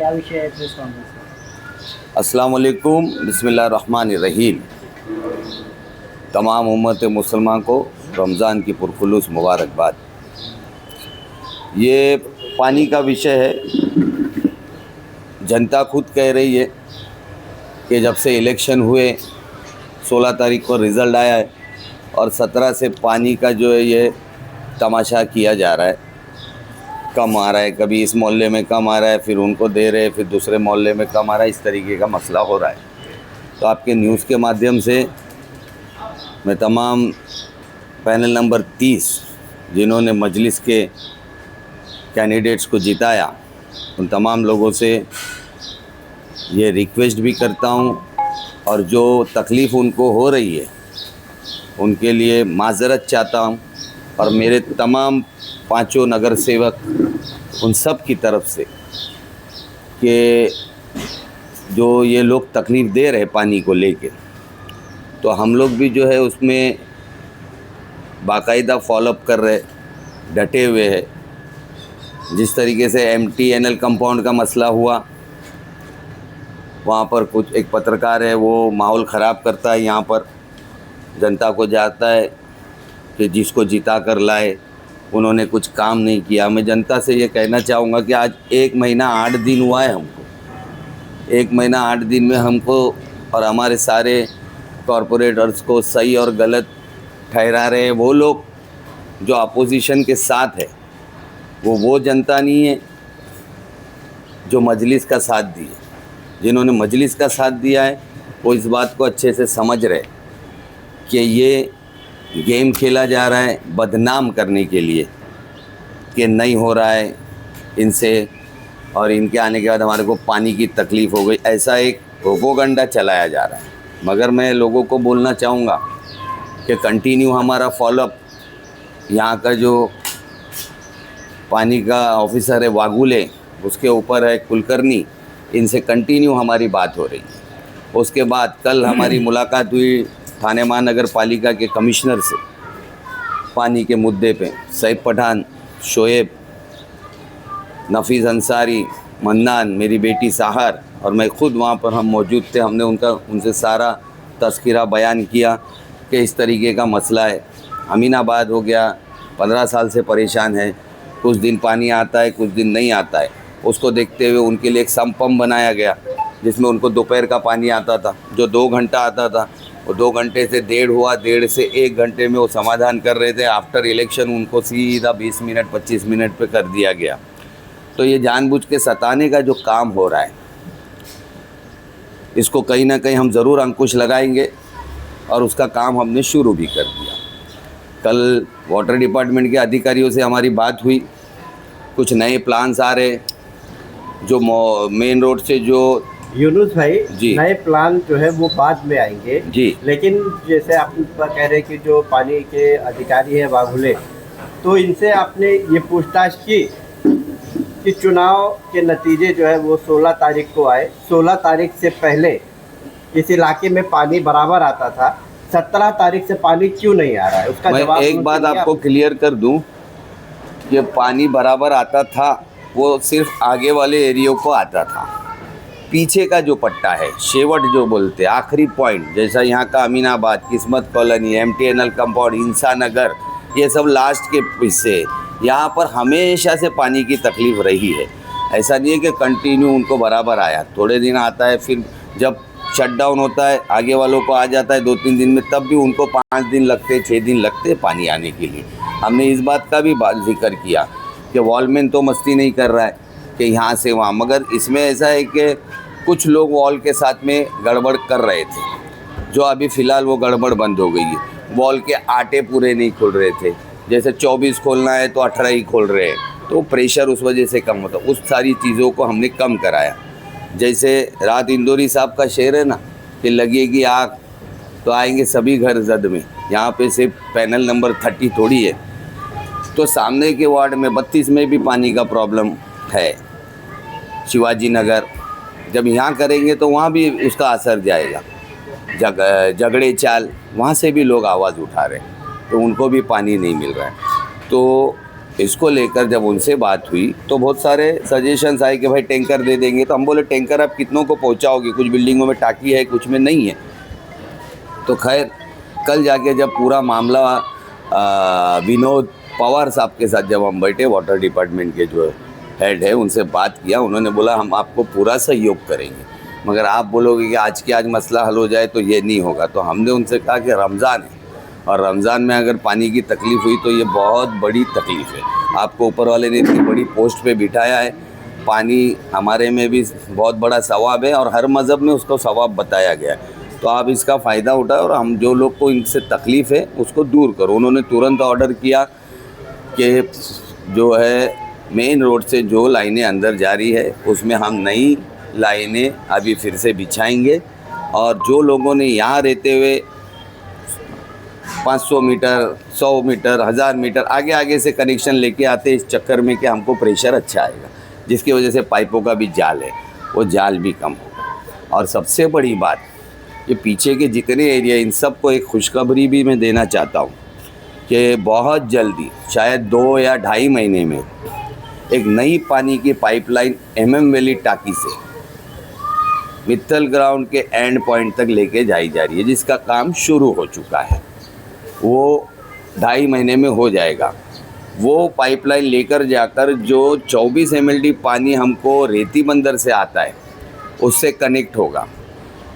क्या विषय है प्रेस कॉन्फ्रेंस? अस्सलाम वालेकुम, बिस्मिल्लाहिर्रहमानिर्रहीम। तमाम उम्मत मुसलमान को रमज़ान की पुरखुलूस मुबारकबाद। ये पानी का विषय है। जनता खुद कह रही है कि जब से इलेक्शन हुए 16 तारीख को रिज़ल्ट आया है और 17 से पानी का जो है ये तमाशा किया जा रहा है। कम आ रहा है, कभी इस मोहल्ले में कम आ रहा है, फिर उनको दे रहे, फिर दूसरे मोहल्ले में कम आ रहा है। इस तरीके का मसला हो रहा है। तो आपके न्यूज़ के माध्यम से मैं तमाम पैनल नंबर 30 जिन्होंने मजलिस के कैंडिडेट्स को जिताया, उन तमाम लोगों से ये रिक्वेस्ट भी करता हूँ और जो तकलीफ़ उनको हो रही है उनके लिए माज़रत चाहता हूँ। और मेरे तमाम पांचों नगर सेवक उन सब की तरफ से कि जो ये लोग तकलीफ़ दे रहे पानी को लेके, तो हम लोग भी जो है उसमें बाकायदा फॉलोअप कर रहे, डटे हुए हैं। जिस तरीके से MTNL कंपाउंड का मसला हुआ, वहाँ पर कुछ एक पत्रकार है वो माहौल ख़राब करता है, यहाँ पर जनता को जाता है कि जिसको जिता कर लाए उन्होंने कुछ काम नहीं किया। मैं जनता से ये कहना चाहूँगा कि आज 1 महीना 8 दिन हुआ है हमको। 1 महीना 8 दिन में हमको और हमारे सारे कॉरपोरेटर्स को सही और गलत ठहरा रहे हैं वो लोग जो अपोजिशन के साथ है। वो जनता नहीं है जो मजलिस का साथ दी है। जिन्होंने मजलिस का साथ दिया है वो इस बात को अच्छे से समझ रहे कि ये गेम खेला जा रहा है बदनाम करने के लिए, कि नहीं हो रहा है इनसे और इनके आने के बाद हमारे को पानी की तकलीफ़ हो गई। ऐसा एक प्रोपोगंडा चलाया जा रहा है। मगर मैं लोगों को बोलना चाहूँगा कि कंटिन्यू हमारा फॉलोअप, यहाँ का जो पानी का ऑफिसर है वागुले, उसके ऊपर है कुलकर्णी, इनसे कंटिन्यू हमारी बात हो रही है। उसके बाद कल हमारी मुलाकात हुई थाने महानगर पालिका के कमिश्नर से पानी के मुद्दे पे। सैफ पठान, शोएब, नफीस अंसारी, मन्नान, मेरी बेटी साहर और मैं खुद वहाँ पर हम मौजूद थे। हमने उनसे सारा तज़किरा बयान किया कि इस तरीके का मसला है। अमीनाबाद हो गया, 15 साल से परेशान है। कुछ दिन पानी आता है, कुछ दिन नहीं आता है। उसको देखते हुए उनके लिए एक सम्प पंप बनाया गया जिसमें उनको दोपहर का पानी आता था, जो 2 घंटा आता था वो 2 घंटे से 1.5 हुआ, 1.5 से 1 घंटे में वो समाधान कर रहे थे। आफ्टर इलेक्शन उनको सीधा 20 मिनट 25 मिनट पे कर दिया गया। तो ये जानबूझ के सताने का जो काम हो रहा है, इसको कहीं ना कहीं हम ज़रूर अंकुश लगाएंगे और उसका काम हमने शुरू भी कर दिया। कल वाटर डिपार्टमेंट के अधिकारियों से हमारी बात हुई। कुछ नए प्लान्स आ रहे जो मेन रोड से जो यूनुस भाई जी, नए प्लान जो है वो बाद में आएंगे जी। लेकिन जैसे आप कह रहे हैं कि जो पानी के अधिकारी हैं वाघुले, तो इनसे आपने ये पूछताछ की कि चुनाव के नतीजे जो है वो 16 तारीख को आए। 16 तारीख से पहले इस इलाके में पानी बराबर आता था, 17 तारीख से पानी क्यों नहीं आ रहा है? उसका मैं जवाब एक बात आपको क्लियर कर दूं, ये पानी बराबर आता था वो सिर्फ आगे वाले एरियो को आता था। पीछे का जो पट्टा है, शेवट जो बोलते हैं, आखिरी पॉइंट, जैसा यहाँ का अमीनाबाद, किस्मत कॉलोनी, MTNL कंपाउंड, इंसा नगर, ये सब लास्ट के हिस्से, यहाँ पर हमेशा से पानी की तकलीफ़ रही है। ऐसा नहीं है कि कंटिन्यू उनको बराबर आया, थोड़े दिन आता है, फिर जब शटडाउन होता है आगे वालों को आ जाता है 2-3 दिन में, तब भी उनको 5 दिन लगते, 6 दिन लगते पानी आने के लिए। हमने इस बात का भी जिक्र किया कि वॉलमैन तो मस्ती नहीं कर रहा है कि यहाँ से वहाँ, मगर इसमें ऐसा है कि कुछ लोग वॉल के साथ में गड़बड़ कर रहे थे, जो अभी फ़िलहाल वो गड़बड़ बंद हो गई है। वॉल के आटे पूरे नहीं खुल रहे थे, जैसे 24 खोलना है तो 18 ही खोल रहे हैं, तो प्रेशर उस वजह से कम होता। उस सारी चीज़ों को हमने कम कराया। जैसे रात इंदौरी साहब का शेर है ना कि लगेगी आग तो आएंगे सभी घर जद में, यहाँ पे सिर्फ पैनल नंबर 30 थोड़ी है। तो सामने के वार्ड में 32 में भी पानी का प्रॉब्लम है, शिवाजी नगर। जब यहाँ करेंगे तो वहाँ भी उसका असर जाएगा। झगड़े चाल, वहाँ से भी लोग आवाज़ उठा रहे हैं, तो उनको भी पानी नहीं मिल रहा है। तो इसको लेकर जब उनसे बात हुई तो बहुत सारे सजेशंस आए कि भाई टैंकर दे देंगे। तो हम बोले टैंकर आप कितनों को पहुंचाओगे, कुछ बिल्डिंगों में टाकी है, कुछ में नहीं है। तो खैर कल जाके जब पूरा मामला विनोद पवार साहब के साथ जब हम बैठे, वाटर डिपार्टमेंट के जो हेड है, उनसे बात किया, उन्होंने बोला हम आपको पूरा सहयोग करेंगे, मगर आप बोलोगे कि आज के आज मसला हल हो जाए तो ये नहीं होगा। तो हमने उनसे कहा कि रमज़ान है और रमज़ान में अगर पानी की तकलीफ़ हुई तो ये बहुत बड़ी तकलीफ़ है। आपको ऊपर वाले ने इतनी बड़ी पोस्ट पे बिठाया है, पानी हमारे में भी बहुत बड़ा सवाब है और हर मज़हब में उसको सवाब बताया गया है। तो आप इसका फ़ायदा उठाओ और हम जो लोग को इनसे तकलीफ़ है उसको दूर करो। उन्होंने तुरंत ऑर्डर किया कि जो है मेन रोड से जो लाइनें अंदर जा रही है उसमें हम नई लाइनें अभी फिर से बिछाएंगे और जो लोगों ने यहाँ रहते हुए 500 मीटर, 100 मीटर, 1000 मीटर आगे आगे से कनेक्शन लेके आते इस चक्कर में कि हमको प्रेशर अच्छा आएगा, जिसकी वजह से पाइपों का भी जाल है वो जाल भी कम होगा। और सबसे बड़ी बात, ये पीछे के जितने एरिया, इन सब को एक खुशखबरी भी मैं देना चाहता हूँ कि बहुत जल्दी, शायद 2 या 2.5 महीने में, एक नई पानी की पाइपलाइन MM वैली टाकी से मित्तल ग्राउंड के एंड पॉइंट तक लेके जाई जा रही है, जिसका काम शुरू हो चुका है। वो 2.5 महीने में हो जाएगा। वो पाइपलाइन लेकर जाकर जो 24 MLD पानी हमको रेती बंदर से आता है उससे कनेक्ट होगा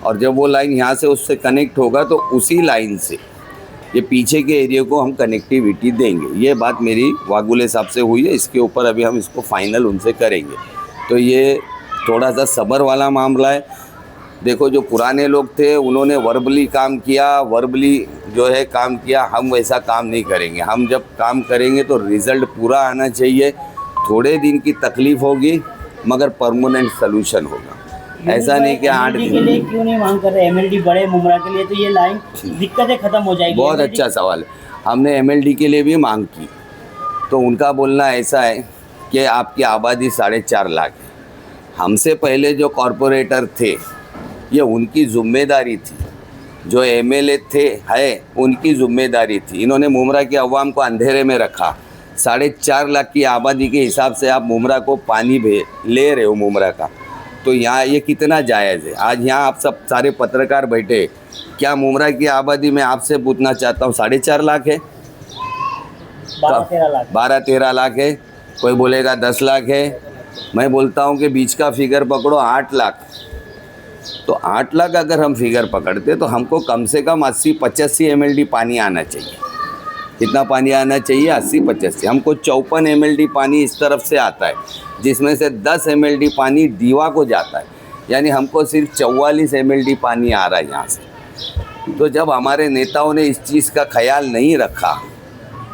और जब वो लाइन यहाँ से उससे कनेक्ट होगा तो उसी लाइन से ये पीछे के एरिया को हम कनेक्टिविटी देंगे। ये बात मेरी वागुले साहब से हुई है, इसके ऊपर अभी हम इसको फाइनल उनसे करेंगे। तो ये थोड़ा सा सब्र वाला मामला है। देखो जो पुराने लोग थे उन्होंने वर्बली काम किया, वर्बली जो है काम किया, हम वैसा काम नहीं करेंगे। हम जब काम करेंगे तो रिज़ल्ट पूरा आना चाहिए। थोड़े दिन की तकलीफ़ होगी मगर परमानेंट सलूशन होगा। ऐसा नहीं कि 8 दिन के लिए क्यों नहीं मांग कर रहे MLD बड़े मुमरा के लिए, तो ये लाइन दिक्कतें ख़त्म हो जाएगी। बहुत अच्छा सवाल है। हमने MLD के लिए भी मांग की तो उनका बोलना ऐसा है कि आपकी आबादी 4.5 लाख है। हमसे पहले जो कॉरपोरेटर थे ये उनकी ज़िम्मेदारी थी, जो MLA थे उनकी ज़िम्मेदारी थी। इन्होंने मुमरा की अवाम को अंधेरे में रखा। 4.5 लाख की आबादी के हिसाब से आप मुमरा को पानी ले रहे हो मुमरा का, तो यहाँ ये कितना जायज़ है। आज यहाँ आप सब सारे पत्रकार बैठे, क्या मुमरा की आबादी में आपसे पूछना चाहता हूँ 4.5 लाख है? 12-13 लाख है। कोई बोलेगा 10 लाख है। मैं बोलता हूँ कि बीच का फिगर पकड़ो 8 लाख। तो 8 लाख अगर हम फिगर पकड़ते तो हमको कम से कम 80-85 MLD पानी आना चाहिए। कितना पानी आना चाहिए? 80-85। हमको 54 MLD पानी इस तरफ से आता है, जिसमें से 10 MLD पानी दीवा को जाता है, यानी हमको सिर्फ 44 MLD पानी आ रहा है यहाँ से। तो जब हमारे नेताओं ने इस चीज़ का ख्याल नहीं रखा,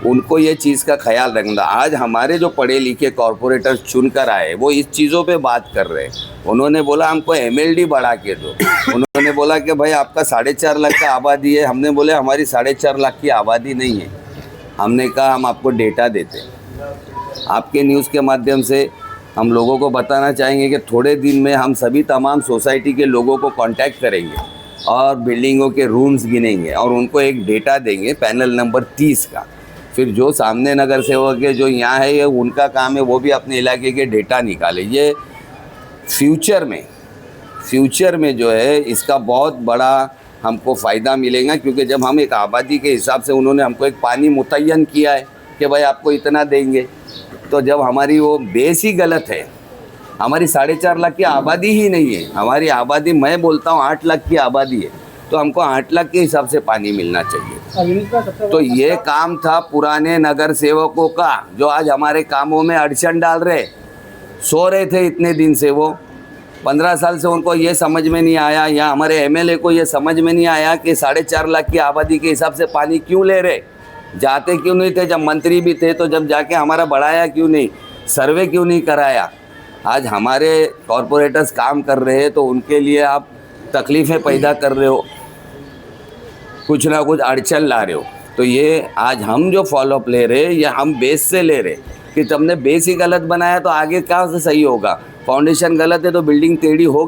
उनको ये चीज़ का ख्याल रखना। आज हमारे जो पढ़े लिखे कॉरपोरेटर चुनकर आए वो इस चीज़ों पे बात कर रहे हैं। उन्होंने बोला हमको MLD बढ़ा के दो। उन्होंने बोला कि भाई आपका 4.5 लाख का आबादी है। हमने बोले हमारी 4.5 लाख की आबादी नहीं है। हमने कहा हम आपको डेटा देते हैं। आपके न्यूज़ के माध्यम से हम लोगों को बताना चाहेंगे कि थोड़े दिन में हम सभी तमाम सोसाइटी के लोगों को कांटेक्ट करेंगे और बिल्डिंगों के रूम्स गिनेंगे और उनको एक डेटा देंगे, पैनल नंबर 30 का। फिर जो सामने नगर सेवक है जो यहाँ है, ये उनका काम है, वो भी अपने इलाके के डेटा निकाले। ये फ्यूचर में जो है इसका बहुत बड़ा हमको फ़ायदा मिलेगा, क्योंकि जब हम एक आबादी के हिसाब से, उन्होंने हमको एक पानी मुतय्यन किया है कि भाई आपको इतना देंगे, तो जब हमारी वो बेस ही गलत है, हमारी 4.5 लाख की आबादी ही नहीं है, हमारी आबादी मैं बोलता हूँ 8 लाख की आबादी है, तो हमको 8 लाख के हिसाब से पानी मिलना चाहिए। तो ये काम था पुराने नगर सेवकों का, जो आज हमारे कामों में अड़चन डाल रहे, सो रहे थे इतने दिन से। वो 15 साल से उनको ये समझ में नहीं आया, या हमारे MLA को ये समझ में नहीं आया कि 4.5 लाख की आबादी के हिसाब से पानी क्यों ले रहे, जाते क्यों नहीं थे जब मंत्री भी थे, तो जब जाके हमारा बढ़ाया क्यों नहीं, सर्वे क्यों नहीं कराया। आज हमारे कॉरपोरेटर्स काम कर रहे हैं तो उनके लिए आप तकलीफ़ें पैदा कर रहे हो, कुछ ना कुछ अड़चन ला रहे हो। तो ये आज हम जो फॉलोअप ले रहे हैं ये हम बेस से ले रहे कि तुमने बेस ही गलत बनाया तो आगे क्या से सही होगा। फाउंडेशन गलत है तो बिल्डिंग टेढ़ी होगी।